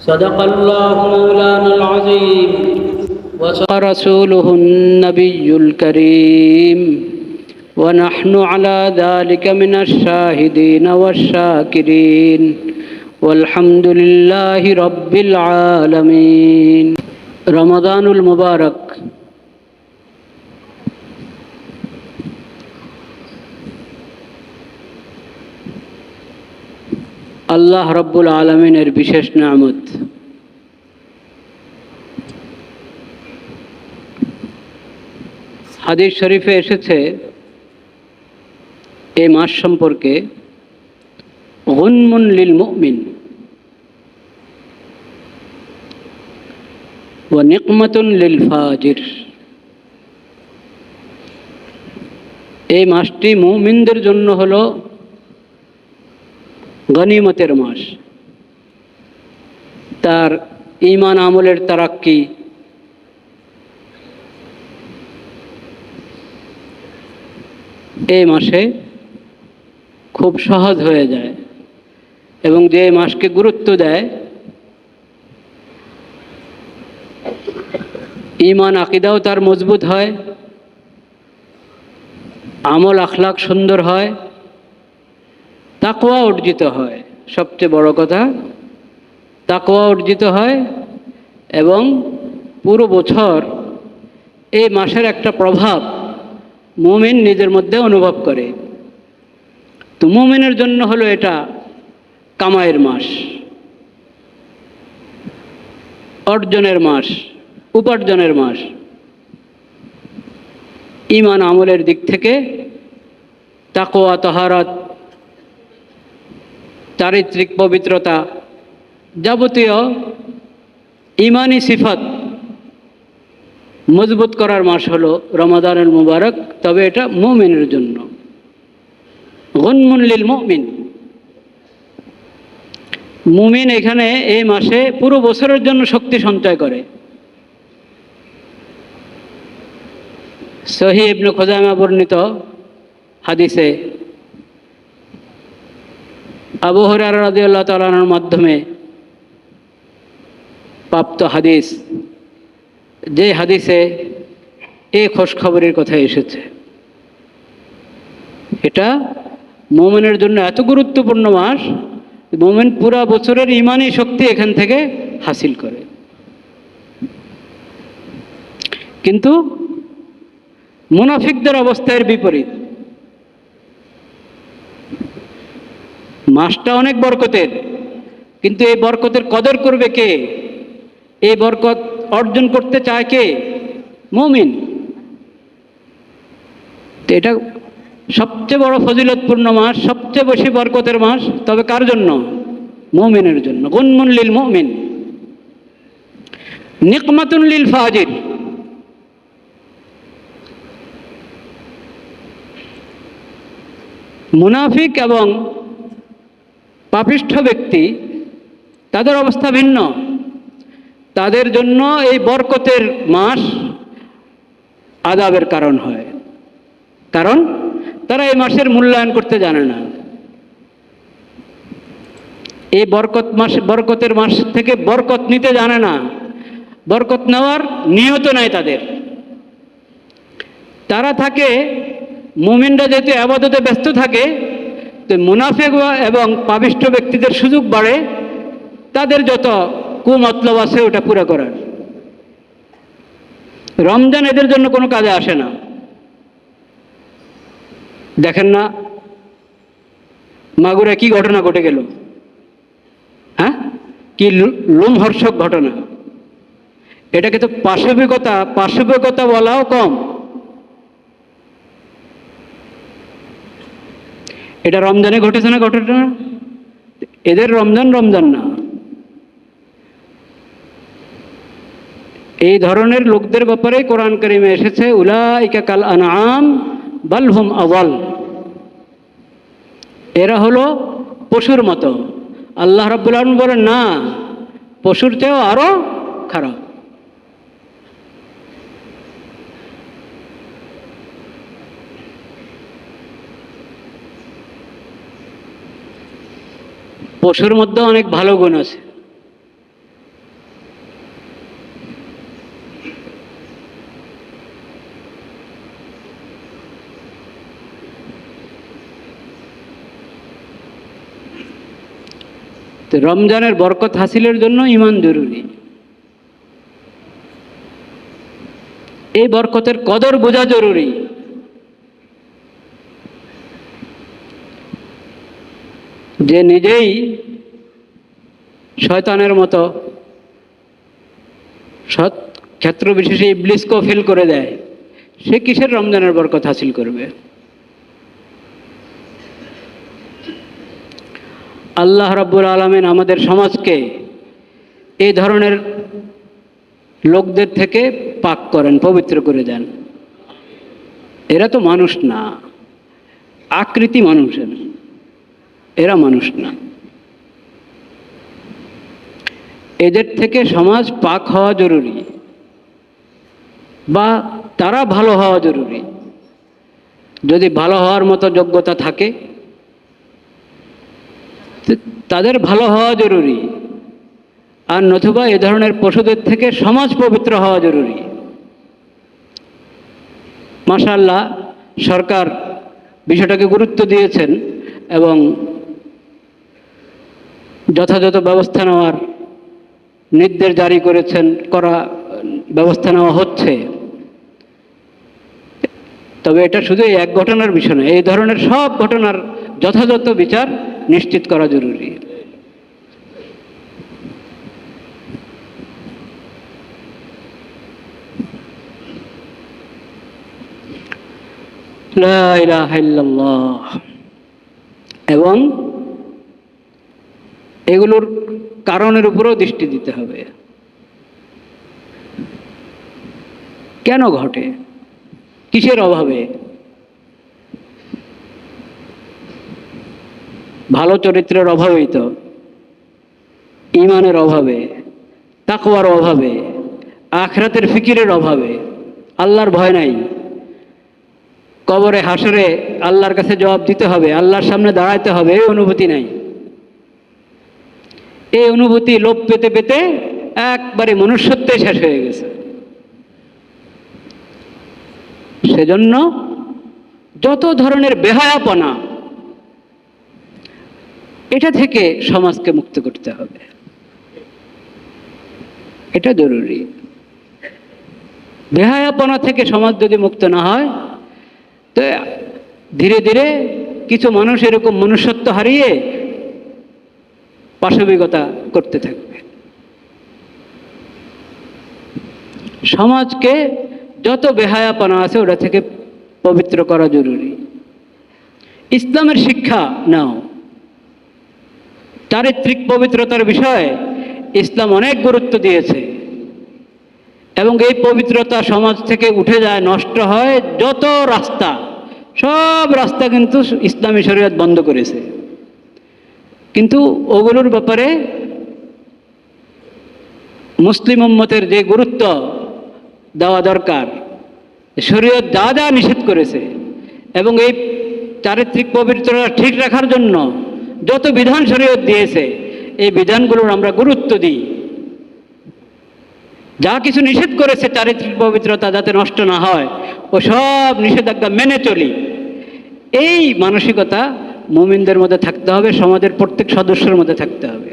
صدق الله مولانا العظيم وصدق رسوله النبي الكريم ونحن على ذلك من الشاهدين والشاكرين والحمد لله رب العالمين رمضان المبارك আল্লাহ রব্বুল আলমিনের বিশেষ নিয়ামত। হাদিস শরীফে এসেছে এই মাস সম্পর্কে, গুনমুন লিল মুমিন ওয়া নিকমাতুন লিল ফাজির। এই মাসটি মুমিনদের জন্য হলো গনিমতের মাস, তার ঈমান আমলের তারাক্কি, এই মাসে খুব সহজ হয়ে যায় এবং যে মাসকে গুরুত্ব দেয়, ঈমান আকীদাও তার মজবুত হয়, আমল আখলাক সুন্দর হয়, তাকওয়া অর্জিত হয়। সবচেয়ে বড় কথা, তাকওয়া অর্জিত হয় এবং পুরো বছর এই মাসের একটা প্রভাব মুমিন নিজের মধ্যে অনুভব করে। তো মুমিনের জন্য হলো এটা কামাইয়ের মাস, অর্জনের মাস, উপার্জনের মাস। ঈমান আমলের দিক থেকে তাকওয়া, তাহারাত, চারিত্রিক পবিত্রতা, যাবতীয় ঈমানি সিফাত মজবুত করার মাস হলো রমাদানুল মুবারক। তবে এটা মুমিনের জন্য গুনমুন লিল মুমিন। মুমিন এখানে এই মাসে পুরো বছরের জন্য শক্তি সঞ্চয় করে। সহিহ ইবনে খুজাইমা বর্ণিত হাদিসে আবু হুরায়রা রাদিয়াল্লাহু তাআলা আনহুর মাধ্যমে প্রাপ্ত হাদিস, যে হাদিসে এই খোঁজখবরের কথা এসেছে, এটা মুমিনের জন্য এত গুরুত্বপূর্ণ মাস, মুমিন পুরা বছরের ঈমানি শক্তি এখান থেকে হাসিল করে। কিন্তু মুনাফিকদের অবস্থার বিপরীত। মাসটা অনেক বরকতের, কিন্তু এই বরকতের কদর করবে কে? এই বরকত অর্জন করতে চায় কে? মুমিন। তো এটা সবচেয়ে বড় ফজিলতপূর্ণ মাস, সবচেয়ে বেশি বরকতের মাস। তবে কার জন্য? মুমিনের জন্য। গুনমুন লিল মুমিন, নিকমাতুন লিল ফাজির। মুনাফিক এবং পাপিষ্ঠ ব্যক্তি, তাদের অবস্থা ভিন্ন। তাদের জন্য এই বরকতের মাস আযাবের কারণ হয়, কারণ তারা এই মাসের মূল্যায়ন করতে জানে না। এই বরকতের মাস থেকে বরকত নিতে জানে না, বরকত নেওয়ার নিয়ত নাই তাদের। তারা থাকে, মুমিনরা যেহেতু ইবাদতে ব্যস্ত থাকে, তো মুনাফিক এবং পাপিষ্ঠ ব্যক্তিদের সুযোগ বাড়ে তাদের যত কুমতলব আছে ওটা পুরো করার। রমজান এদের জন্য কোনো কাজে আসে না। দেখেন না মাগুরা কি ঘটনা ঘটে গেল, হ্যাঁ, কি লোমহর্ষক ঘটনা। এটাকে তো পাশবিকতা বলাও কম। এটা রমজানে ঘটেছে না ঘটনা? এদের রমজান না। এই ধরনের লোকদের ব্যাপারে কোরআন কারিমে এসেছে, উলাইকা কাল আনআম বাল হুম আযাল। এরা হলো পশুর মতো। আল্লাহ রাব্বুল আলামিন বলেন, না, পশুর চেয়েও আরো খারাপ। পশুর মধ্যে অনেক ভালো গুণ আছে, তো রমজানের বরকত হাসিলের জন্য ঈমান জরুরি। এই বরকতের কদর বোঝা জরুরি। যে নিজেই শয়তানের মতো সৎ ক্ষেত্র বিশেষে ইবলিসকেও ফেল করে দেয়, সে কিসের রমজানের বরকত হাসিল করবে? আল্লাহ রাব্বুল আলামিন আমাদের সমাজকে এই ধরনের লোকদের থেকে পাক করেন, পবিত্র করে দেন। এরা তো মানুষ না, আকৃতি মানুষের, এরা মানুষ না। এদের থেকে সমাজ পাক হওয়া জরুরি, বা তারা ভালো হওয়া জরুরি। যদি ভালো হওয়ার মতো যোগ্যতা থাকে তাদের ভালো হওয়া জরুরি, আর নতুবা এ ধরনের পশুদের থেকে সমাজ পবিত্র হওয়া জরুরি। মাশাআল্লাহ, সরকার বিষয়টাকে গুরুত্ব দিয়েছেন এবং যথাযথ ব্যবস্থা নেওয়ার নির্দেশ জারি করেছেন, ব্যবস্থা নেওয়া হচ্ছে। তবে এটা শুধু এক ঘটনার বিষয় নয়, এই ধরনের সব ঘটনার যথাযথ বিচার নিশ্চিত করা জরুরি। লা ইলাহা ইল্লাল্লাহ। এবং এগুলোর কারণের উপরেও দৃষ্টি দিতে হবে। কেন ঘটে? কিসের অভাবে? ভালো চরিত্রের অভাবেই তো, ঈমানের অভাবে, তাকওয়ার অভাবে, আখিরাতের ফিকিরের অভাবে। আল্লাহর ভয় নাই, কবরে হাসরে আল্লাহর কাছে জবাব দিতে হবে, আল্লাহর সামনে দাঁড়াইতে হবে, এই অনুভূতি নাই। এই অনুভূতি লোপ পেতে পেতে একবারে মনুষ্যত্বে শেষ হয়ে গেছে। সেজন্য যত ধরনের বেহায়াপনা, এটা থেকে সমাজকে মুক্ত করতে হবে, এটা জরুরি। বেহায়াপনা থেকে সমাজ যদি মুক্ত না হয় তো ধীরে ধীরে কিছু মানুষ এরকম মনুষ্যত্ব হারিয়ে পাশবিকতা করতে থাকবে। সমাজকে যত বেহায়াপনা আছে ওটা থেকে পবিত্র করা জরুরি। ইসলামের শিক্ষা নাও, চারিত্রিক পবিত্রতার বিষয়ে ইসলাম অনেক গুরুত্ব দিয়েছে, এবং এই পবিত্রতা সমাজ থেকে উঠে যায়, নষ্ট হয় যত রাস্তা, সব রাস্তা কিন্তু ইসলামী শরীয়ত বন্ধ করেছে। কিন্তু ওগুলোর ব্যাপারে মুসলিম উম্মতের যে গুরুত্ব দেওয়া দরকার, শরীয়ত যা যা নিষেধ করেছে এবং এই চারিত্রিক পবিত্রতা ঠিক রাখার জন্য যত বিধান শরীয়ত দিয়েছে, এই বিধানগুলোর আমরা গুরুত্ব দিই। যা কিছু নিষেধ করেছে চারিত্রিক পবিত্রতা যাতে নষ্ট না হয়, ও সব নিষেধাজ্ঞা মেনে চলি, এই মানসিকতা মুমিনদের মধ্যে থাকতে হবে, সমাজের প্রত্যেক সদস্যের মধ্যে থাকতে হবে।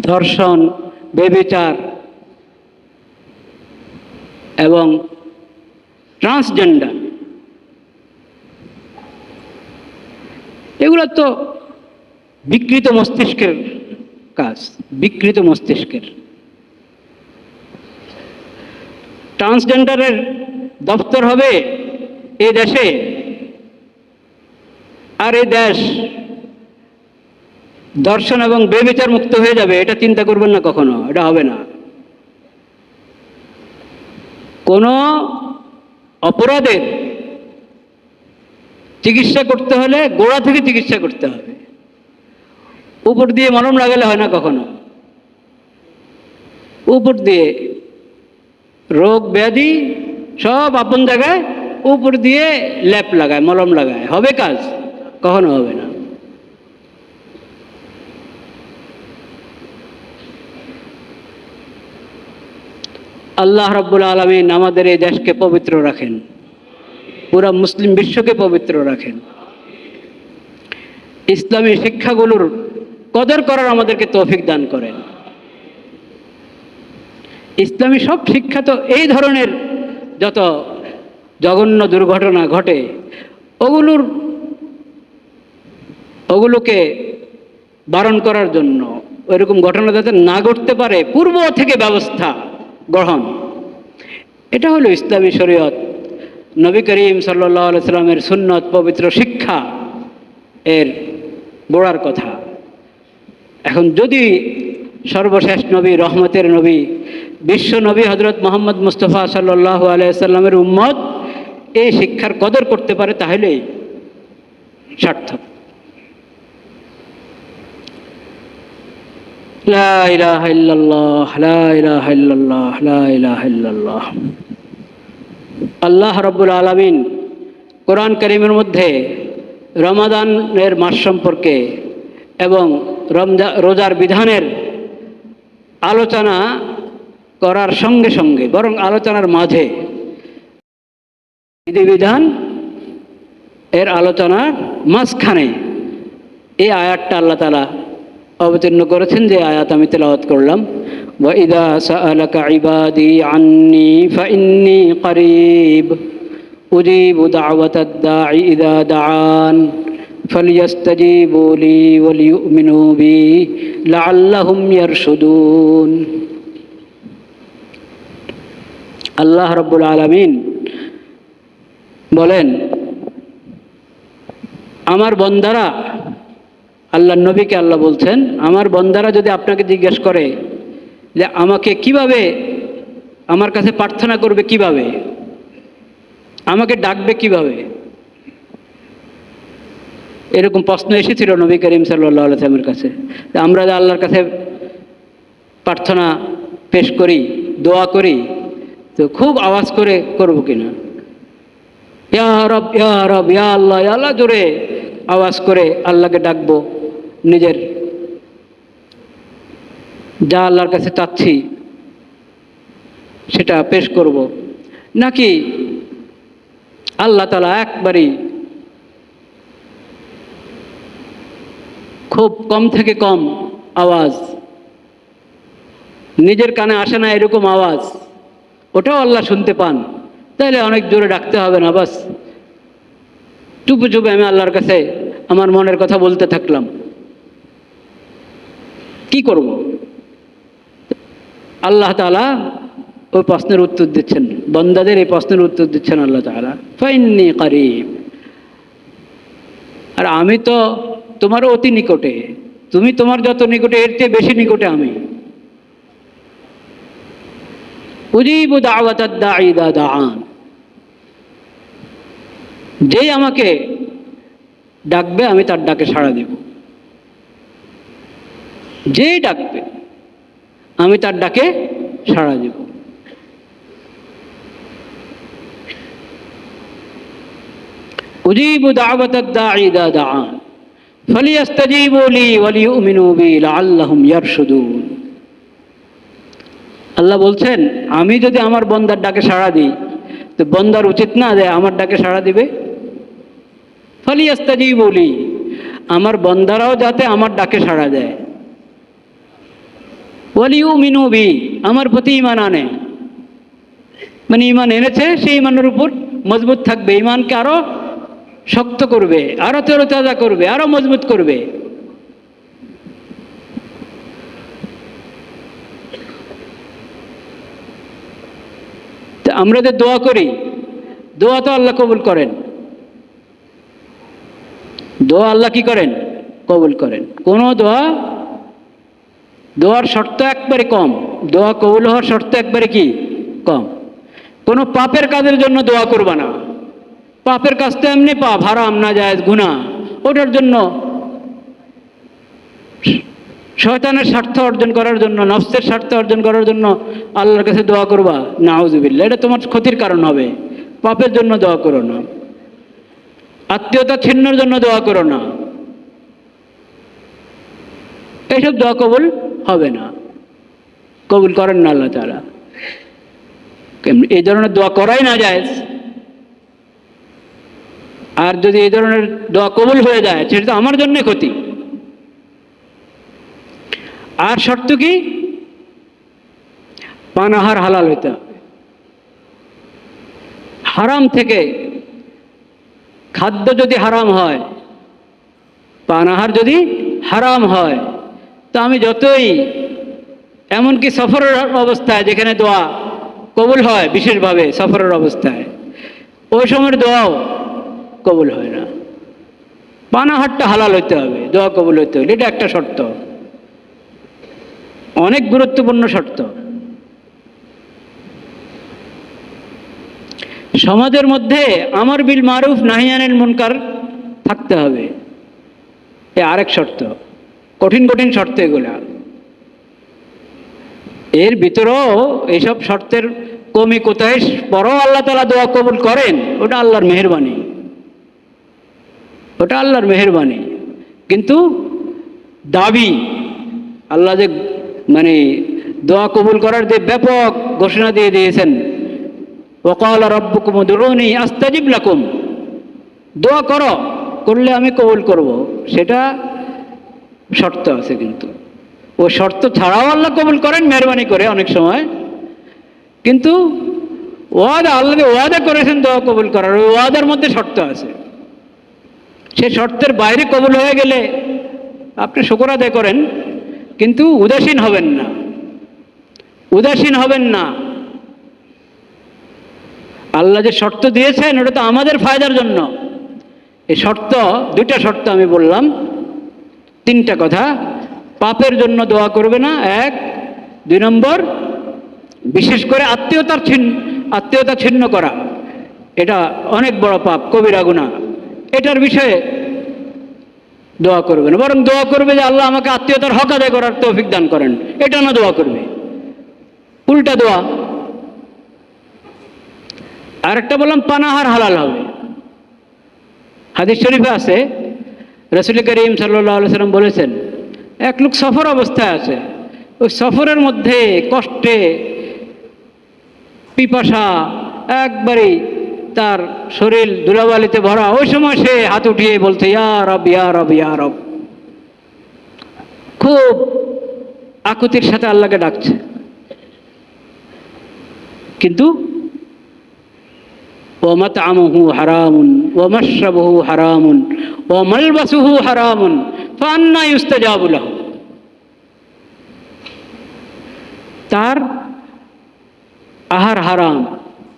ধর্ষণ, ব্যভিচার এবং ট্রান্সজেন্ডার, এগুলো তো বিকৃত মস্তিষ্কের কাজ, বিকৃত মস্তিষ্কের। ট্রান্সজেন্ডারের দপ্তর হবে এই দেশে, আর এই দেশ দর্শন এবং বেবিচার মুক্ত হয়ে যাবে, এটা চিন্তা করবেন না কখনো, এটা হবে না। কোনো অপরাধের চিকিৎসা করতে হলে গোড়া থেকে চিকিৎসা করতে হবে, উপর দিয়ে মলম লাগালে হয় না কখনো। উপর দিয়ে রোগ ব্যাধি সব আপন জায়গায়, উপর দিয়ে লেপ লাগায়, মলম লাগায়, হবে কাজ? কখনো হবে না। আল্লাহ রাব্বুল আলামিন আমাদের এই দেশকে পবিত্র রাখেন, পুরা মুসলিম বিশ্বকে পবিত্র রাখেন। ইসলামী শিক্ষাগুলোর কদর করার আমাদেরকে তৌফিক দান করেন। ইসলামী সব শিক্ষা তো এই ধরনের যত জঘন্য দুর্ঘটনা ঘটে ওগুলোকে বারণ করার জন্য, ওইরকম ঘটনা যাতে না ঘটতে পারে পূর্ব থেকে ব্যবস্থা গ্রহণ, এটা হলো ইসলামী শরীয়ত, নবী করিম সাল্লাল্লাহু আলাইহি সাল্লামের সুন্নত, পবিত্র শিক্ষা এর গোড়ার কথা। এখন যদি সর্বশেষ নবী, রহমতের নবী, বিশ্ব নবী হযরত মুহাম্মদ মুস্তাফা সাল্লাল্লাহু আলাইহি সাল্লামের উম্মত এই শিক্ষার কদর করতে পারে তাহলে সার্থক। লা ইলাহা ইল্লাল্লাহ, লা ইলাহা ইল্লাল্লাহ, লা ইলাহা ইল্লাল্লাহ। আল্লাহ রাব্বুল আলামিন কোরআন কারীমের মধ্যে রমাদানের মাস সম্পর্কে এবং রোজার বিধানের আলোচনা করার সঙ্গে সঙ্গে, বরং আলোচনার মাঝে বিধিবিধান এর আলোচনার মাঝখানে এই আয়াতটা আল্লাহ তাআলা অবতীর্ণ করেছেন, যে আয়াত আমি তেলাওয়াত করলাম, ওয়াইদা সাআলাকা ইবাদি আন্নী ফাইন্নী করিব উজিবু দাওয়াতাদ দাঈ ইযা দাআন ফালইস্তাজিবু লি ওয়ালিউমিনু বি লাআল্লাহুম ইয়ারশুদুন। আল্লাহ রাব্বুল আলামিন বলেন, আমার বান্দারা, আল্লাহর নবীকে আল্লাহ বলছেন, আমার বান্দারা যদি আপনাকে জিজ্ঞেস করে যে আমাকে কিভাবে, আমার কাছে প্রার্থনা করবে কিভাবে, আমাকে ডাকবে কিভাবে, এরকম প্রশ্ন এসেছিল নবী করিম সাল্লাল্লাহু আলাইহি ওয়াসাল্লামের কাছে। আমরা যে আল্লাহর কাছে প্রার্থনা পেশ করি, দোয়া করি, তো খুব আওয়াজ করে করবো কিনা, ইয়া রব ইয়া রব ইয়া আল্লাহ ইয়া আল্লাহ জোরে আওয়াজ করে আল্লাহকে ডাকবো, নিজের যা আল্লাহর কাছে চাচ্ছি সেটা পেশ করব, নাকি আল্লাহ তাআলা একবারই খুব কম থেকে কম আওয়াজ, নিজের কানে আসে না এরকম আওয়াজ, ওটাও আল্লাহ শুনতে পান, তাহলে অনেক জোরে ডাকতে হবে না, বাস চুপে চুপে আমি আল্লাহর কাছে আমার মনের কথা বলতে থাকলাম, কি করব? আল্লাহ তাআলা ওই প্রশ্নের উত্তর দিচ্ছেন, বান্দাদের এই প্রশ্নের উত্তর দিচ্ছেন আল্লাহ তাআলা, ফাইন্নী করিব, আর আমি তো তোমার অতি নিকটে, তুমি তোমার যত নিকটে এর চেয়ে বেশি নিকটে আমি। উজিবু দাওয়াতাদ দাঈ ইযা দাআন, যেই আমাকে ডাকবে আমি তার ডাকে সাড়া দেব, যেই ডাকবে আমি তার ডাকে সাড়া দেব। উজিবু দাওয়াতাদ দাঈ ইযা দাআন ফালিয়াস্তাজিবু লি ওয়ালিউমিনু বি লাআল্লাহুম ইয়ারশুদুন। আল্লাহ বলছেন, আমি যদি আমার বান্দার ডাকে সাড়া দিই, তো বান্দার উচিত না যে আমার ডাকে সাড়া দিবে? ফালিয়াস্তাজিবু লি, আমার বান্দারাও যাতে আমার ডাকে সাড়া দেয়, ওয়ালিউমিনু বি, আমার প্রতি ঈমান আনে, মানে ঈমান এনেছে সেই ঈমানের উপর মজবুত থাকবে, ঈমানকে আরো শক্ত করবে, আরো তরতাজা করবে, আরো মজবুত করবে। আমরা যে দোয়া করি, দোয়া তো আল্লাহ কবুল করেন, দোয়া আল্লাহ কি করেন? কবুল করেন। কোন দোয়ার শর্ত একবারে কম, দোয়া কবুল হওয়ার শর্ত একবারে কি কম। কোনো পাপের কাজের জন্য দোয়া করবা না, পাপের কাজ তো এমনি পাপ, হারাম, নাজায়েজ, গুনাহ, ওটার জন্য শয়তানের স্বার্থ অর্জন করার জন্য, নফসের স্বার্থ অর্জন করার জন্য আল্লাহর কাছে দোয়া করবা, নাউজুবিল্লাহ, এটা তোমার ক্ষতির কারণ হবে। পাপের জন্য দোয়া করো না, আত্মীয়তা ছিন্নর জন্য দোয়া করো না, এইসব দোয়া কবুল হবে না, কবুল করেন না আল্লাহ তাআলা। এই ধরনের দোয়া করাই না যায়। আর যদি এই ধরনের দোয়া কবুল হয়ে যায় সেটা তো আমার জন্যে ক্ষতি। আর শর্ত কি? পানাহার হালাল হইতে হবে। হারাম থেকে, খাদ্য যদি হারাম হয়, পানাহার যদি হারাম হয়, তো আমি যতই, এমনকি সফরের অবস্থায় যেখানে দোয়া কবুল হয় বিশেষভাবে সফরের অবস্থায়, ওই সময়ের দোয়াও কবুল হয় না। পানাহারটা হালাল হইতে হবে, দোয়া কবুল হইতে হবে, এটা একটা শর্ত, অনেক গুরুত্বপূর্ণ শর্ত। সমাজের মধ্যে আমর বিল মারুফ নাহি আনিল মুনকার থাকতে হবে, এ আরেক শর্ত। কঠিন কঠিন শর্ত এগুলা। এর ভিতরেও এইসব শর্তের কমি কোথায় পরও আল্লাহ তাআলা দোয়া কবুল করেন, ওটা আল্লাহর মেহেরবানি, ওটা আল্লাহর মেহেরবানি। কিন্তু দাবি, আল্লাহ যে মানে দোয়া কবুল করার যে ব্যাপক ঘোষণা দিয়ে দিয়েছেন, ওয়াকালা রাব্বুকুম উদউনি আস্তাজিব লাকুম, দোয়া করো, করলে আমি কবুল করব, সেটা শর্ত আছে। কিন্তু ও শর্ত ছাড়াও আল্লাহ কবুল করেন মেহরবানি করে অনেক সময়। কিন্তু ওয়াদা, আল্লাহ যে ওয়াদা করেছেন দোয়া কবুল করার, ওই ওয়াদার মধ্যে শর্ত আছে। সে শর্তের বাইরে কবুল হয়ে গেলে আপনি শুকর আদায় করেন, কিন্তু উদাসীন হবেন না, উদাসীন হবেন না। আল্লাহ যে শর্ত দিয়েছেন ওটা তো আমাদের ফায়দার জন্য। এই শর্ত, দুইটা শর্ত আমি বললাম, তিনটা কথা। পাপের জন্য দোয়া করবে না, এক। দুই নম্বর, বিশেষ করে আত্মীয়তা ছিন্ন করা, এটা অনেক বড় পাপ, কবিরা গুনাহ। এটার বিষয়ে দোয়া করবে না, বরং দোয়া করবে যে আল্লাহ আমাকে আত্মীয়তার হক আদায় করার তৌফিক দান করেন, এটা না দোয়া করবে, উল্টা দোয়া। আরেকটা বললাম পানাহার হালাল হবে। হাদিস শরীফে আছে, রাসূল করিম সাল্লাল্লাহু আলাইহি ওয়াসাল্লাম বলেছেন, এক লোক সফর অবস্থায় আছে, ওই সফরের মধ্যে কষ্টে, পিপাসা, একবারেই তার শরীর ধুলাবালিতে ভরা, ওই সময় সে হাত উঠিয়ে বলছে ইয়া রব ইয়া রব ইয়া রব, খুব আকুতির সাথে আল্লাহকে ডাকছে। কিন্তু ওয়ামাতআমুহু হারামুন ওয়ামাশরাবুহু হারামুন ওয়ামালবাসুহু হারামুন ফাআন্না ইউস্তাজাবু লাহু, তার আহার হারাম,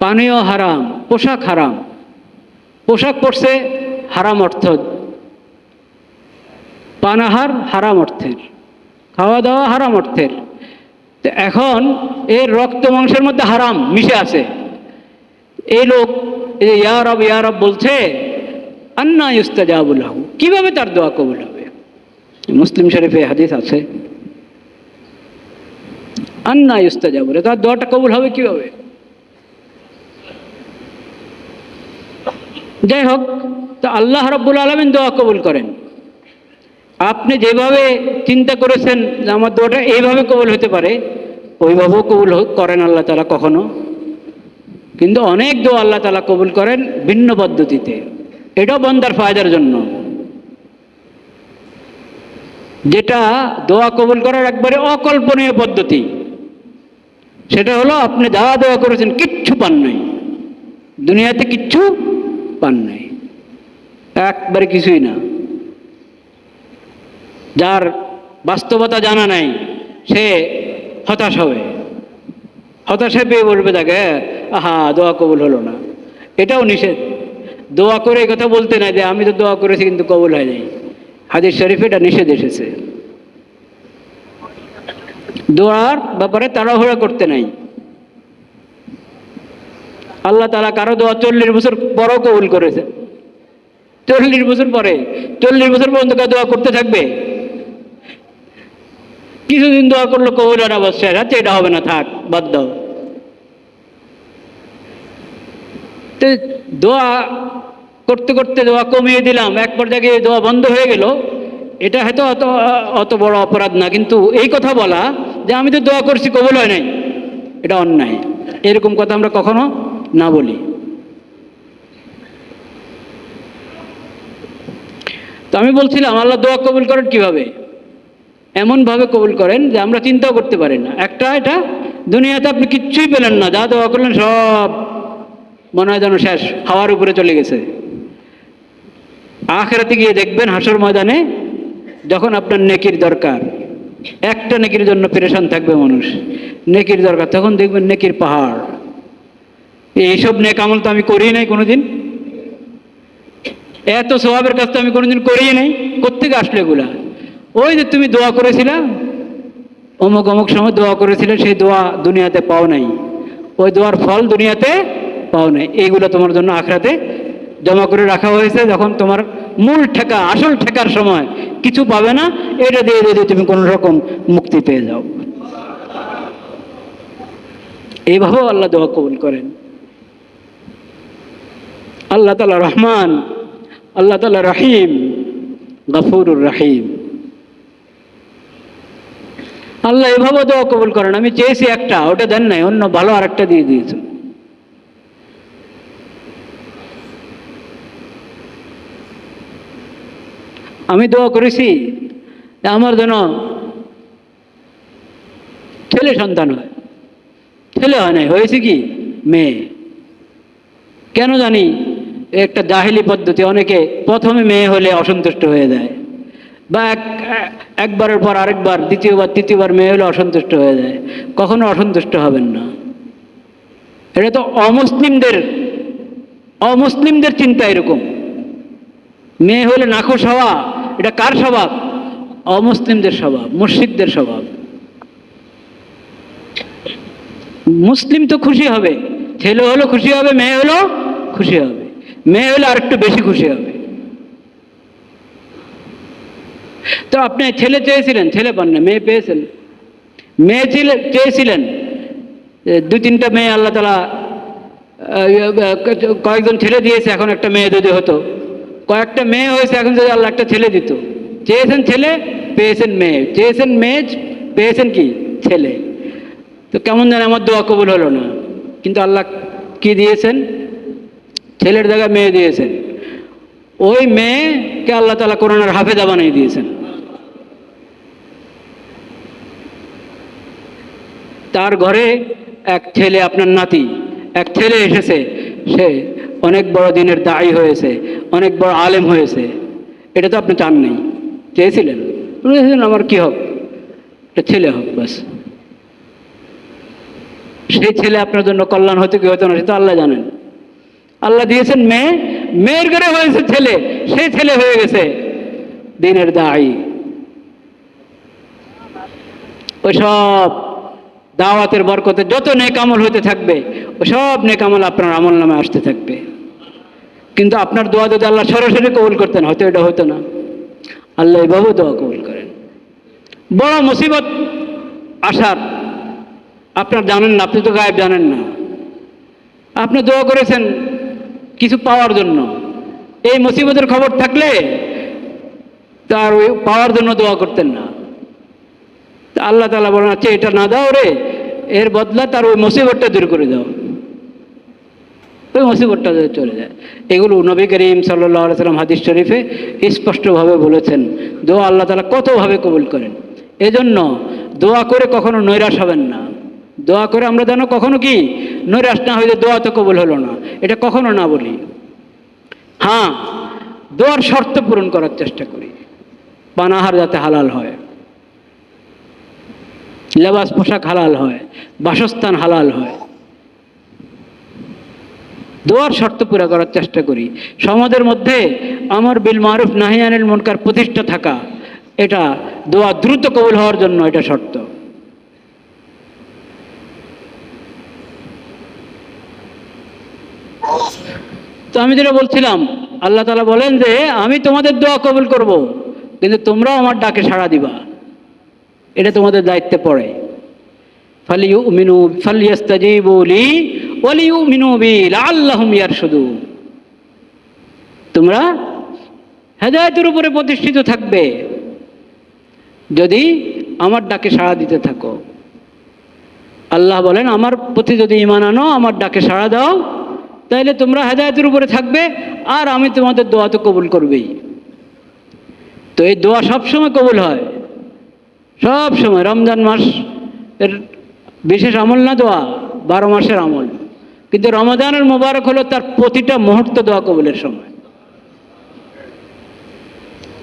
পানীয় হারাম, পোশাক হারাম। পোশাক পরছে হারাম অর্থ, পানাহার হারাম অর্থের, খাওয়া দাওয়া হারাম অর্থের। তো এখন এর রক্ত মাংসের মধ্যে হারাম মিশে আছে। এই লোক এই ইয়া রব বলছে, আন্না ইউস্তাজাবু লাহু, কিভাবে তার দোয়া কবুল হবে? মুসলিম শরীফে হাদিস আছে, আন্না ইউস্তাজাবু লাহু, তার দোয়াটা কবুল হবে কিভাবে? যাই হোক, তো আল্লাহ রাব্বুল আলামিন দোয়া কবুল করেন। আপনি যেভাবে চিন্তা করেছেন যে আমার দোয়াটা এইভাবে কবুল হতে পারে, ওইভাবেও কবুল করেন আল্লাহ তাআলা কখনো। কিন্তু অনেক দোয়া আল্লাহ তাআলা কবুল করেন ভিন্ন পদ্ধতিতে, এটাও বান্দার ফায়দার জন্য। যেটা দোয়া কবুল করার একবারে অকল্পনীয় পদ্ধতি, সেটা হলো আপনি যা দোয়া করেছেন কিচ্ছু পান নাই, দুনিয়াতে কিচ্ছু পান নাই, একবারে কিছুই না। যার বাস্তবতা জানা নাই সে হতাশ হবে, হতাশা পেয়ে বলবে তাকে আহা দোয়া কবুল হলো না। এটাও নিষেধ, দোয়া করে এই কথা বলতে নাই যে আমি তো দোয়া করেছি কিন্তু কবুল হয় নাই। হাদিস শরীফে এটা নিষেধ এসেছে। দোয়ার ব্যাপারে তাড়াহুড়া করতে নাই। আল্লাহ তাআলা কারো দোয়া 40 বছর পরও কবুল করেছে। 40 বছর পরে, 40 বছর পর্যন্ত দোয়া করতে থাকবে? কিছুদিন দোয়া করলো কবুল আর অবশ্যই আচ্ছা এটা হবে না, থাক, বাদ দাও। তো দোয়া করতে করতে দোয়া কমিয়ে দিলাম, এক পর্যায়ে দোয়া বন্ধ হয়ে গেল, এটা হয়তো অত বড় অপরাধ না। কিন্তু এই কথা বলা যে আমি তো দোয়া করছি কবুল হয় নাই, এটা অন্যায়। এরকম কথা আমরা কখনো না বলি। তো আমি বলছিলাম আল্লাহ দোয়া কবুল করেন কিভাবে? এমনভাবে কবুল করেন যে আমরা চিন্তাও করতে পারি না। একটা, এটা দুনিয়াতে আপনি কিচ্ছুই পেলেন না, যা দোয়া করলেন সব মনে হয় যেন শেষ, হাওয়ার উপরে চলে গেছে। আখিরাতে গিয়ে দেখবেন হাসর ময়দানে যখন আপনার নেকির দরকার, একটা নেকির জন্য পেরেশান থাকবে মানুষ, নেকির দরকার, তখন দেখবেন নেকির পাহাড়। এইসব নেক আমল তো আমি করি নাই কোনোদিন, এত স্বভাবের কাজ তো আমি কোনোদিন করিই নাই, কোত্থেকে আসলো এগুলা? ওই যে তুমি দোয়া করেছিলা, অমুক অমুক সময় দোয়া করেছিলে, সেই দোয়া দুনিয়াতে পাও নাই, ওই দোয়ার ফল দুনিয়াতে পাও নাই, এইগুলো তোমার জন্য আখরাতে জমা করে রাখা হয়েছে। যখন তোমার মূল ঠেকা, আসল ঠেকার সময় কিছু পাবে না, এটা দিয়ে যদি তুমি কোনো রকম মুক্তি পেয়ে যাও। এইভাবেও আল্লাহ দোয়া কবুল করেন। আল্লাহ তাআলা রহমান, আল্লাহ তাআলা রহিম, গফুরুর রহিম। আল্লাহ এভাবে দোয়া কবুল করেন। আমি চেয়েছি একটা, ওটা দেন নাই, অন্য ভালো আরেকটা দিয়ে দিয়েছেন। আমি দোয়া করেছি আমার যেন ছেলে সন্তান হয়, ছেলে হয় নাই, হয়েছে কি মেয়ে। কেন জানি একটা জাহেলি পদ্ধতি, অনেকে প্রথমে মেয়ে হলে অসন্তুষ্ট হয়ে যায়, বা একবারের পর আরেকবার, দ্বিতীয়বার তৃতীয়বার মেয়ে হলে অসন্তুষ্ট হয়ে যায়। কখনো অসন্তুষ্ট হবেন না। এটা তো অমুসলিমদের চিন্তা এরকম। মেয়ে হলে নাখোশ হওয়া, এটা কার স্বভাব? অমুসলিমদের স্বভাব, মুশরিকদের স্বভাব। মুসলিম তো খুশি হবে, ছেলে হলো খুশি হবে, মেয়ে হলো খুশি হবে, মেয়ে হলে আরেকটু বেশি খুশি হবে। তো আপনি ছেলে চেয়েছিলেন, ছেলে পান না, মেয়ে পেয়েছেন। মেয়ে চেয়েছিলেন, দুই তিনটা মেয়ে আল্লাহ তাআলা কয়েকজন ছেলে দিয়েছে, এখন একটা মেয়ে যদি হতো, কয়েকটা মেয়ে হয়েছে, এখন যদি আল্লাহ একটা ছেলে দিত। চেয়েছেন ছেলে, পেয়েছেন মেয়ে, চেয়েছেন মেয়ে, পেয়েছেন কি ছেলে। তো কেমন যেন আমার দোয়া কবুল হলো না। কিন্তু আল্লাহ কি দিয়েছেন? ছেলের জায়গায় মেয়ে দিয়েছেন। ওই মেয়েকে আল্লাহ তাআলা কোরআনের হাফেজা বানিয়ে দিয়েছেন। তার ঘরে এক ছেলে, আপনার নাতি, এক ছেলে এসেছে, সে অনেক বড় দিনের দায়ী হয়েছে, অনেক বড় আলেম হয়েছে। এটা তো আপনি চান নাই, চেয়েছিলেন, আমার কি হোক, একটা ছেলে হোক ব্যাস। সেই ছেলে আপনার জন্য কল্যাণ হতো কি হতো না সেটা আল্লাহ জানেন। আল্লাহ দিয়েছেন মেয়ে, মেয়ের ঘরে হয়েছে ছেলে, সেই ছেলে হয়ে গেছে দিনের দায়ী। ওইসব দাওয়াতের বরকতে যত নেক আমল হতে থাকবে, ওসব নেক আমল আপনার আমল নামে আসতে থাকবে। কিন্তু আপনার দোয়া যদি আল্লাহ সরাসরি কবুল করতেন, হয়তো এটা হতো না। আল্লাহ এভাবে দোয়া কবুল করেন। বড় মুসিবত আসার আপনার জানেন না, আপনি তো গায়েব জানেন না। আপনি দোয়া করেছেন কিছু পাওয়ার জন্য, এই মুসিবতের খবর থাকলে তার ওই পাওয়ার জন্য দোয়া করতেন না। তা আল্লাহ তাআলা বলেন, আচ্ছা এটা না দাও রে, এর বদলা তার ওই মুসিবতটা দূর করে দাও, ওই মুসিবতটা চলে যায়। এগুলো নবী করিম সাল্লাল্লাহু আলাইহি ওয়াসাল্লাম হাদিস শরীফে স্পষ্টভাবে বলেছেন। দোয়া আল্লাহ তাআলা কতভাবে কবুল করেন। এজন্য দোয়া করে কখনো নৈরাশ হবেন না। দোয়া করে আমরা যেন কখনো কি নৈরাশ না হয়ে, দোয়া তো কবুল হলো না, এটা কখনো না বলি। হ্যাঁ, দোয়ার শর্ত পূরণ করার চেষ্টা করি। পানাহার যাতে হালাল হয়, লেবাস পোশাক হালাল হয়, বাসস্থান হালাল হয়, দোয়ার শর্ত পুরা করার চেষ্টা করি। সমাজের মধ্যে আমর বিল মারুফ নাহি আনিল মুনকার প্রতিষ্ঠা থাকা, এটা দোয়া দ্রুত কবুল হওয়ার জন্য এটা শর্ত। তো আমি যেটা বলছিলাম, আল্লাহ তাআলা বলেন যে আমি তোমাদের দোয়া কবুল করব, কিন্তু তোমরাও আমার ডাকে সাড়া দিবা, এটা তোমাদের দায়িত্বে পড়ে। ফালিউমিনু ফালইস্তাজিবু লি ওয়ালিউমিনু বি লাআল্লাহুম ইয়ারশুদুন। তোমরা হেদায়েতের উপরে প্রতিষ্ঠিত থাকবে যদি আমার ডাকে সাড়া দিতে থাকো। আল্লাহ বলেন, আমার প্রতি যদি ঈমান আনো, আমার ডাকে সাড়া দাও, তাহলে তোমরা হেদায়েতের উপরে থাকবে, আর আমি তোমাদের দোয়া তো কবুল করবেই। তো এই দোয়া সবসময় কবুল হয়, সব সময়। রমজান মাস এর বিশেষ আমল না দোয়া, 12 মাসের আমল, কিন্তু রমজানের মোবারক হলো তার প্রতিটা মুহূর্ত দোয়া কবুলের সময়।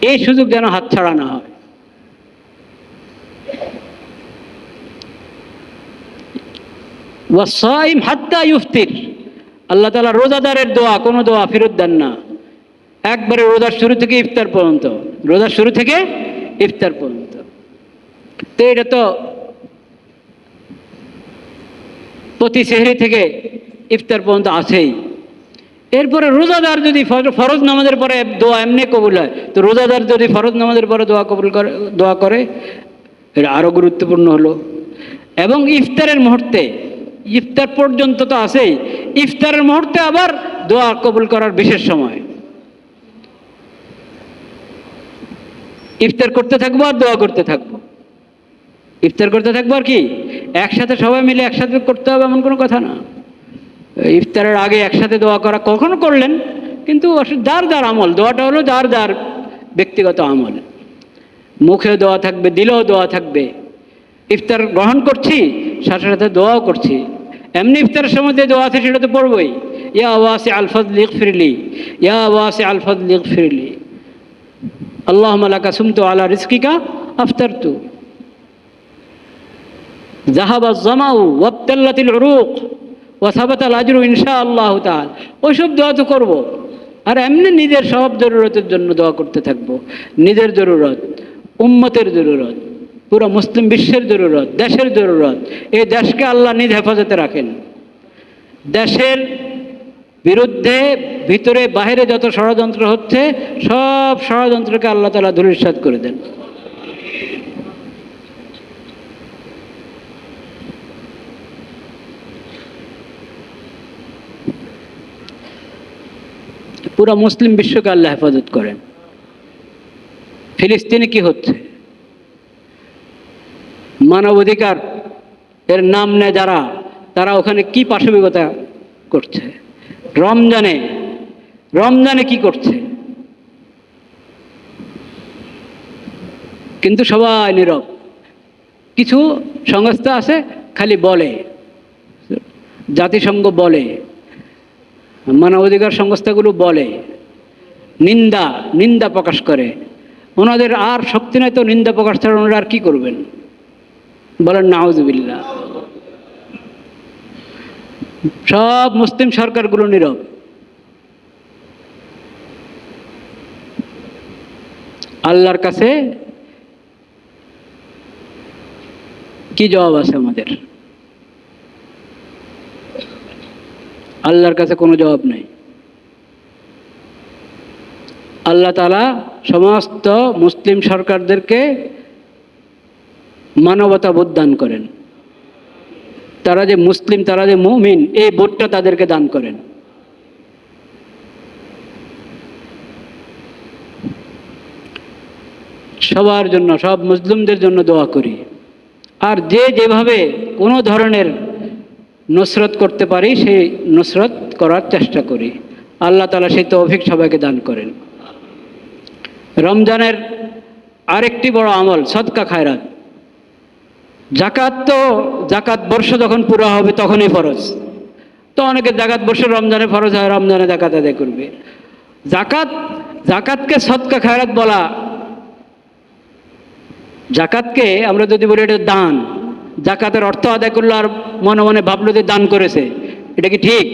এই সুযোগ যেন হাতছাড়া না হয়। ওয়াসাইম হাত্তা ইফতির, আল্লাহ তাআলা রোজাদারের দোয়া, কোনো দোয়া ফেরত দেন না, একবারে রোজার শুরু থেকে ইফতার পর্যন্ত, রোজার শুরু থেকে ইফতার পর্যন্ত। তো এটা তো প্রতি সেহরি থেকে ইফতার পর্যন্ত আছেই। এরপরে রোজাদার যদি ফরজ নামাজের পরে দোয়া এমনি কবুল হয়, তো রোজাদার যদি ফরজ নামাজের পরে দোয়া করে এটা আরও গুরুত্বপূর্ণ হলো। এবং ইফতারের মুহূর্তে, ইফতার পর্যন্ত তো আছেই, ইফতারের মুহূর্তে আবার দোয়া কবুল করার বিশেষ সময়। ইফতার করতে থাকবো আর দোয়া করতে থাকবো, ইফতার করতে থাকবো আর কি একসাথে সবাই মিলে একসাথে করতে হবে এমন কোনো কথা না। ইফতারের আগে একসাথে দোয়া করা কখনো করলেন, কিন্তু যার যার আমল, দোয়াটা হলো যার যার ব্যক্তিগত আমল। মুখে দোয়া থাকবে, দিলেও দোয়া থাকবে। ইফতার গ্রহণ করছি, সাথে সাথে দোয়াও করছি। এমনি ইফতারের সময় যে দোয়া আছে সেটা তো পড়বই, ইয়া ওয়াসি আল ফাদলি ইগফিরলি, ইয়া ওয়াসি আল ফাদলি ইগফিরলি, আল্লাহুম্মা লাকা সুমতু আলা রিজকিকা আফতারতু, যাহাবা জামাউ ওয়াবতাল্লাতিল উরুক ওয়া সাবাতাল আজরু ইনশাআল্লাহু তাআলা। ওইসব দোয়া তো করবো। আর এমনি নিজের সব জরুরতের জন্য দোয়া করতে থাকবো। নিজের জরুরত, উম্মতের জরুরত, পুরো মুসলিম বিশ্বের জরুরত, দেশের জরুরত। এই দেশকে আল্লাহ নিজ হেফাজতে রাখেন। দেশের বিরুদ্ধে ভিতরে বাহিরে যত ষড়যন্ত্র হচ্ছে, সব ষড়যন্ত্রকে আল্লাহ তাআলা ধূলিসাৎ করে দেন। পুরো মুসলিম বিশ্বকে আল্লাহ হেফাজত করেন। ফিলিস্তিনে কি হচ্ছে, মানবাধিকার এর নাম নেয় যারা, তারা ওখানে কি পাশবিকতা করছে, রমজানে কি করছে, কিন্তু সবাই নীরব। কিছু সংস্থা আছে খালি বলে, জাতিসংঘ বলে, মানবাধিকার সংস্থাগুলো বলে, নিন্দা প্রকাশ করে। ওনাদের আর শক্তি নাই তো নিন্দা প্রকাশ ছাড়া ওনারা আর কি করবেন বলেন, নাউজুবিল্লাহ। সব মুসলিম সরকারগুলো নীরব। আল্লাহর কাছে কি জবাব আছে আমাদের? আল্লাহর কাছে কোনো জবাব নেই। আল্লাহ তাআলা সমস্ত মুসলিম সরকারদেরকে মানবতা বোধ দান করেন। তারা যে মুসলিম, তারা যে মুমিন, এই বোধটা তাদেরকে দান করেন। সবার জন্য, সব মুসলিমদের জন্য দোয়া করি। আর যে যেভাবে কোনো ধরনের নুসরত করতে পারি সেই নুসরত করার চেষ্টা করি। আল্লাহ তাআলা সেই তৌফিক সবাইকে দান করেন। রমজানের আরেকটি বড় আমল সদকা খায়রাত। জাকাত বর্ষ যখন পুরো হবে তখনই ফরজ। তো অনেকে জাকাত বর্ষ রমজানে ফরজ হয়, রমজানে জাকাত আদায় করবে। জাকাতকে সদকা খায়রাত বলা, জাকাতকে আমরা যদি বলি এটা দান, জাকাতের অর্থ আদায় করলো আর মনে মনে ভাবলো যে দান করেছে, এটা কি ঠিক?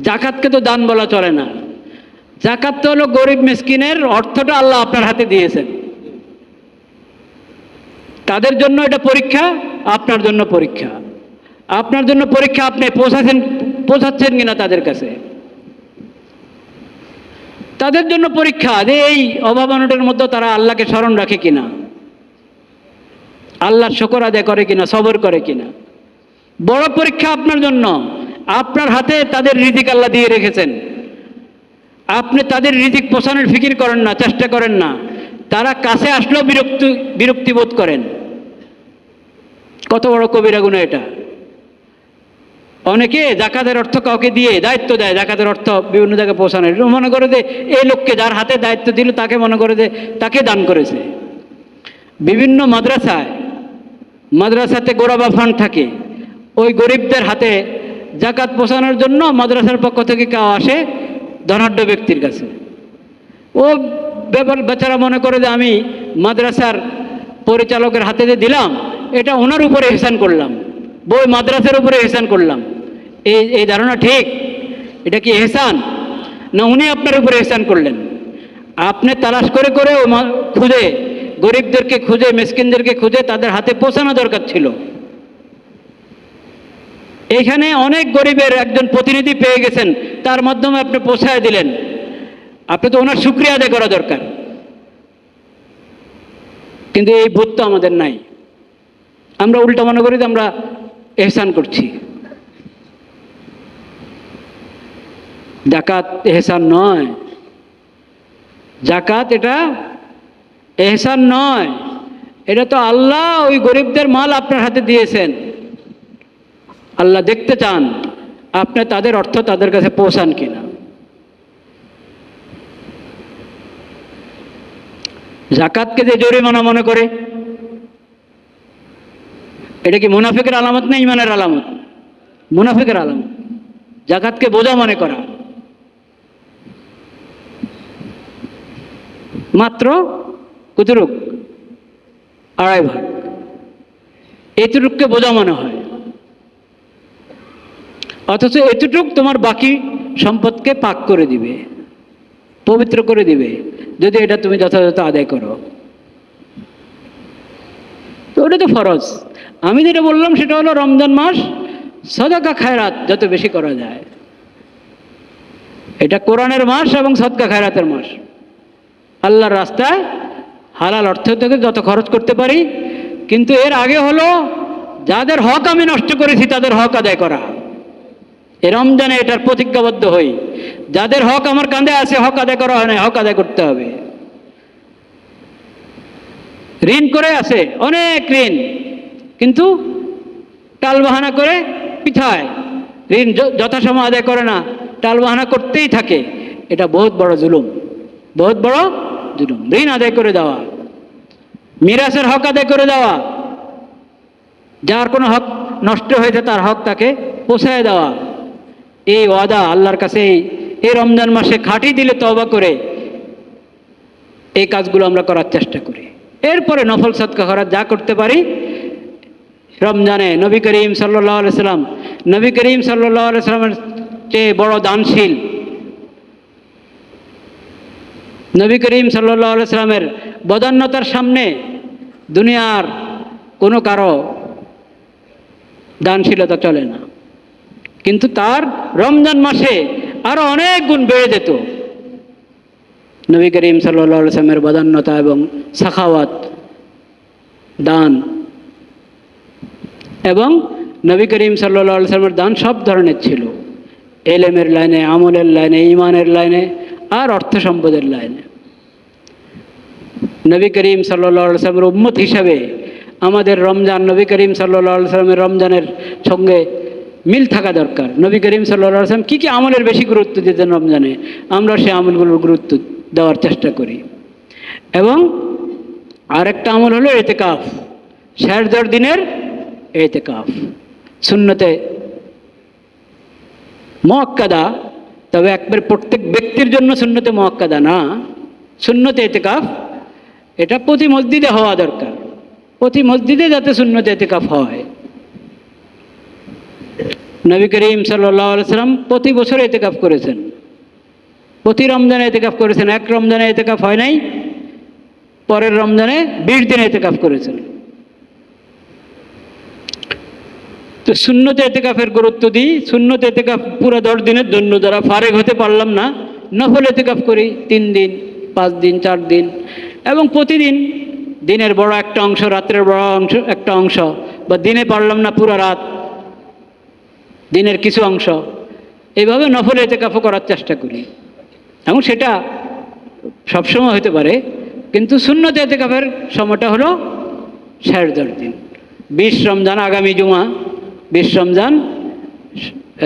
জাকাতকে তো দান বলা চলে না। জাকাত তো হলো গরিব মিসকিনের অর্থটা আল্লাহ আপনার হাতে দিয়েছেন, তাদের জন্য এটা পরীক্ষা, আপনার জন্য পরীক্ষা। আপনার জন্য পরীক্ষা আপনি পৌঁছাচ্ছেন কিনা তাদের কাছে, তাদের জন্য পরীক্ষা যে এই অভাবানটের মধ্যে তারা আল্লাহকে স্মরণ রাখে কিনা, আল্লাহর শুকর আদায় করে কিনা, সবর করে কিনা। বড় পরীক্ষা আপনার জন্য। আপনার হাতে তাদের রিজিক আল্লাহ দিয়ে রেখেছেন, আপনি তাদের রিজিক পৌঁছানোর ফিকির করেন না, চেষ্টা করেন না। তারা কাছে আসলেও বিরক্তি বোধ করেন। কত বড় কবিরা গুনাহ এটা। অনেকে জাকাতের অর্থ কাউকে দিয়ে দায়িত্ব দেয়, জাকাতের অর্থ বিভিন্ন জায়গায় পৌঁছানোর, মনে করে যে এই লোককে যার হাতে দায়িত্ব দিল তাকে মনে করে যে তাকে দান করেছে। বিভিন্ন মাদ্রাসাতে গোরাবা ফান্ড থাকে, ওই গরিবদের হাতে জাকাত পৌঁছানোর জন্য মাদ্রাসার পক্ষ থেকে কেউ আসে ধনাঢ্য ব্যক্তির কাছে। ও বেচারা মনে করে যে আমি মাদ্রাসার পরিচালকের হাতে যে দিলাম, এটা ওনার উপরে ইহসান করলাম, বই মাদ্রাসার উপরে ইহসান করলাম। এই ধারণা ঠিক? এটা কি ইহসান? না উনি আপনার উপরে ইহসান করলেন? আপনি তালাশ করে করে খুঁজে, গরিবদেরকে খুঁজে, মিসকিনদেরকে খুঁজে তাদের হাতে পৌঁছানো দরকার ছিল। এইখানে অনেক গরিবের একজন প্রতিনিধি পেয়ে গেছেন, তার মাধ্যমে আপনি পৌঁছায় দিলেন, আপনি তো ওনার শুকরিয়া আদায় করা দরকার। কিন্তু এই বোধ তো আমাদের নাই। আমরা উল্টা মনে করি যে আমরা এহসান করছি। জাকাত এহসান নয়, জাকাত এটা এহসান নয়, এটা তো আল্লাহ ওই গরিবদের মাল আপনার হাতে দিয়েছেন। আল্লাহ দেখতে চান আপনি তাদের অর্থ তাদের কাছে পৌঁছান কিনা। জাকাতকে যে জরিমানা মনে করে, এটা কি মুনাফিকের আলামত না ইমানের আলামত? মুনাফিকের আলামত। জাকাতকে বোঝা মনে করা। মাত্র কতটুক? 2.5 ভাগ। এতটুককে বোঝা মনে হয়, অথচ এতটুক তোমার বাকি সম্পদকে পাক করে দিবে, পবিত্র করে দিবে, যদি এটা তুমি যথাযথ আদায় করো। তো ওটা তো ফরজ। আমি যেটা বললাম সেটা হলো রমজান মাস সদকা খায়রাত যত বেশি করা যায়। এটা কোরআনের মাস এবং সদকা খায়রাতের মাস। আল্লাহর রাস্তায় হালাল অর্থ থেকে যত খরচ করতে পারি, কিন্তু এর আগে হলো যাদের হক আমি নষ্ট করেছি তাদের হক আদায় করা। এই রমজানে এটার প্রতিজ্ঞাবদ্ধ হই, যাদের হক আমার কাঁধে আছে, হক আদায় করা হয় না, হক আদায় করতে হবে। ঋণ করে আছে, অনেক ঋণ, কিন্তু টালবাহানা করে পিঠায়, ঋণ যথাসময় আদায় করে না, টালবাহানা করতেই থাকে। এটা বহুত বড় জুলুম, বহুত বড় জুলুম। ঋণ আদায় করে দেওয়া, মিরাসের হক আদায় করে দেওয়া, যার কোনো হক নষ্ট হয়েছে তার হক তাকে পৌঁছায় দেওয়া। এই ওয়াদা আল্লাহর কাছে এই রমজান মাসে খাঁটি দিলে তওবা করে এই কাজগুলো আমরা করার চেষ্টা করি। এরপরে নফল সদকা খয়রাত যা করতে পারি রমজানে। নবী করিম সাল্লাল্লাহু আলাইহি সাল্লাম, নবী করিম সাল্লাল্লাহু আলাইহি সাল্লামের চেয়ে বড় দানশীল, নবী করিম সাল্লাল্লাহু আলাইহি সাল্লামের বদান্যতার সামনে দুনিয়ার কোনো কারো দানশীলতা চলে না। কিন্তু তার রমজান মাসে আরো অনেক গুণ বেড়ে যেত। নবী করিম সাল্লাল্লাহু আলাইহি সাল্লামের বদান্যতা এবং সাখাওয়াত, দান, এবং নবী করিম সাল্লাল্লাহু আলাইহি সাল্লামের দান সব ধরনের ছিল, এলেমের লাইনে, আমলের লাইনে, ইমানের লাইনে, আর অর্থ সম্পদের লাইনে। নবী করিম সাল্লাল্লাহু আলাইহি সাল্লামের উম্মত হিসাবে আমাদের রমজান নবী করিম সাল্লাল্লাহু আলাইহি সাল্লামের রমজানের সঙ্গে মিল থাকা দরকার। নবী করিম সাল্লাল্লাহু আলাইহি সাল্লাম কী কী আমলের বেশি গুরুত্ব দিতেন রমজানে, আমরা সেই আমলগুলোর গুরুত্ব দেওয়ার চেষ্টা করি। এবং আরেকটা আমল হলো ইতিকাফ, শেষ 10 দিনের ইতিকাফ, সুন্নতে মুআক্কাদা, তবে একবার প্রত্যেক ব্যক্তির জন্য সুন্নতে মুআক্কাদা না, সুন্নতে ইতিকাফ এটা প্রতি মসজিদে হওয়া দরকার, প্রতি মসজিদে যাতে সুন্নতে ইতিকাফ হয়। নবী করিম সাল্লাল্লাহু আলাইহি সাল্লাম প্রতি বছর ইতিকাফ করেছেন, প্রতি রমজানে ইতিকাফ করেছেন। এক রমজানে ইতিকাফ হয় নাই, পরের রমজানে 20 দিন ইতিকাফ করেছেন। তো সুন্নতে ইতিকাফের গুরুত্ব দিই। সুন্নতে ইতিকাফ পুরো 10 দিনের জন্য, যারা ফারেগ হতে পারলাম না, নফল ইতিকাফ করি 3 দিন, 5 দিন, 4 দিন, এবং প্রতিদিন দিনের বড় একটা অংশ, রাত্রের বড় অংশ একটা অংশ, বা দিনে পারলাম না পুরো রাত, দিনের কিছু অংশ, এইভাবে নফল ইতিকাফও করার চেষ্টা করি। এবং সেটা সবসময় হতে পারে, কিন্তু সুন্নতে ইতিকাফের সময়টা হলো শেষ 10 দিন। 20 রমজান, আগামী জুমা 20 রমজান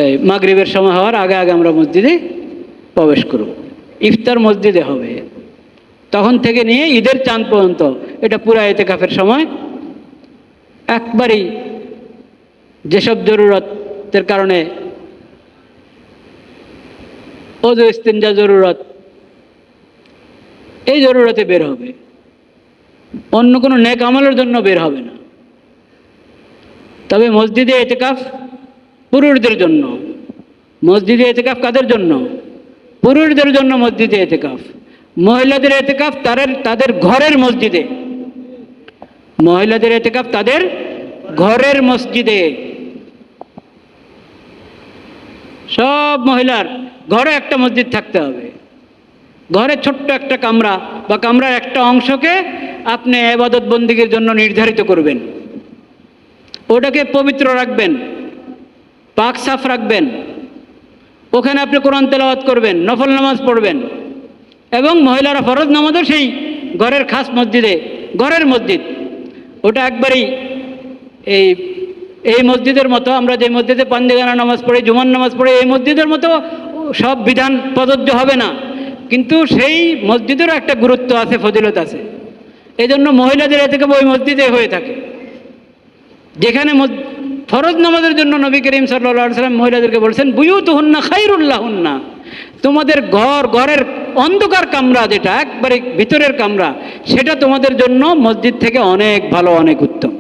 এই মাগরিবের সময় হওয়ার আগে আগে আমরা মসজিদে প্রবেশ করব। ইফতার মসজিদে হবে। তখন থেকে নিয়ে ঈদের চাঁদ পর্যন্ত এটা পুরা ইতিকাফের সময়। একবারই যেসব জরুরতের কারণে ওযু ইস্তিনজা জরুরত, এই জরুরতে বের হবে, অন্য কোনো নেক আমলের জন্য বের হবে না। তবে মসজিদে ইতিকাফ পুরুষদের জন্য। মসজিদে ইতিকাফ কাদের জন্য? পুরুষদের জন্য মসজিদে ইতিকাফ। মহিলাদের ইতিকাফ তাদের ঘরের মসজিদে। মহিলাদের ইতিকাফ তাদের ঘরের মসজিদে। সব মহিলার ঘরে একটা মসজিদ থাকতে হবে। ঘরে ছোট্ট একটা কামরা বা কামরার একটা অংশকে আপনি ইবাদত বন্দেগীর জন্য নির্ধারিত করবেন। ওটাকে পবিত্র রাখবেন, পাক সাফ রাখবেন। ওখানে আপনি কোরআন তেলাওয়াত করবেন, নফল নামাজ পড়বেন। এবং মহিলারা ফরজ নামাজও সেই ঘরের খাস মসজিদে, ঘরের মসজিদ। ওটা একবারেই এই মসজিদের মতো, আমরা যে মসজিদে পাঞ্জেগানা নামাজ পড়ি, জুমার নামাজ পড়ি, এই মসজিদের মতো সব বিধান প্রযোজ্য হবে না। কিন্তু সেই মসজিদেরও একটা গুরুত্ব আছে, ফজিলত আছে। এই জন্য মহিলাদের থেকে ওই মসজিদে হয়ে থাকে, যেখানে ফরজ নামাজের জন্য নবী করিম সাল্লাল্লাহু আলাইহি ওয়াসাল্লাম মহিলাদেরকে বলছেন বুয়ুতুহুন্না খায়রুল্লাহুন্না, তোমাদের ঘরের অন্ধকার কামরা, যেটা একবারে ভিতরের কামরা, সেটা তোমাদের জন্য মসজিদ থেকে অনেক ভালো, অনেক উত্তম।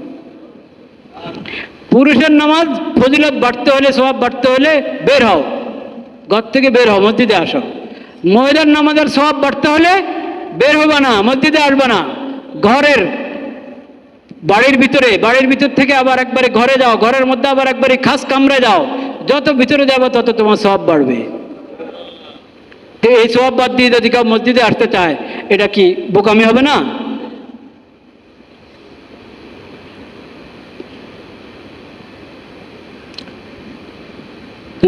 পুরুষের নামাজ ফজিলত বাড়তে হলে, সওয়াব বাড়তে হলে বের হও, ঘর থেকে বের হও, মসজিদে আসো। মহিলার নামাজের সওয়াব বাড়তে হলে বের হবা না, মসজিদে আসবা না, ঘরের বাড়ির ভিতর থেকে আবার একবারে ঘরে যাও, ঘরের মধ্যে আবার একবারে খাস কামরে যাও। যত ভিতরে যাবো তত তোমার সওয়াব বাড়বে। এই সওয়াব বাদ দিয়ে যদি কেউ মসজিদে আসতে চায়, এটা কি বোকামি হবে না?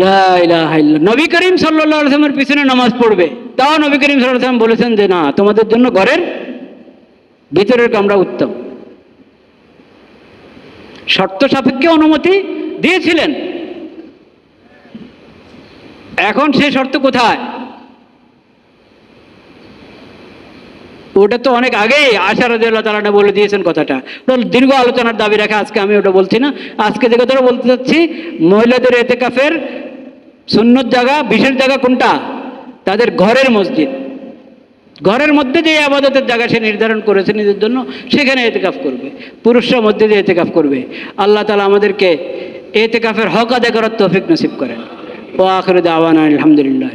লা ইলাহা ইল্লাল্লাহ। নবী করিম সাল্লাল্লাহু আলাইহি ওয়াসাল্লামের পিছনে নামাজ পড়বে, তাও নবী করিম সাল্লাল্লাহু আলাইহি ওয়াসাল্লাম বলেছেন যে না, তোমাদের জন্য ঘরের ভিতরের কামরা উত্তম। শর্ত সাপেক্ষে অনুমতি দিয়েছিলেন। এখন সেই শর্ত কোথায়? ওটা তো অনেক আগেই আয়েশা রাদিয়াল্লাহু তাআলা আনহা বলে দিয়েছেন কথাটা। দীর্ঘ আলোচনার দাবি রাখা, আজকে আমি ওটা বলছি না। আজকে যে কথাটা বলতে চাচ্ছি, মহিলাদের ইতিকাফের সুন্নত জায়গা, বিশেষ জায়গা কোনটা? তাদের ঘরের মসজিদ। ঘরের মধ্যে যে ইবাদতের জায়গা সে নির্ধারণ করেছে নিজের জন্য, সেখানে ইতিকাফ করবে। পুরুষরা মসজিদে ইতিকাফ করবে। আল্লাহ তাআলা আমাদেরকে ইতিকাফের হক আদায় করার তৌফিক নসিব করেন। ওয়া আখিরু দাওয়ানা আলহামদুলিল্লাহ।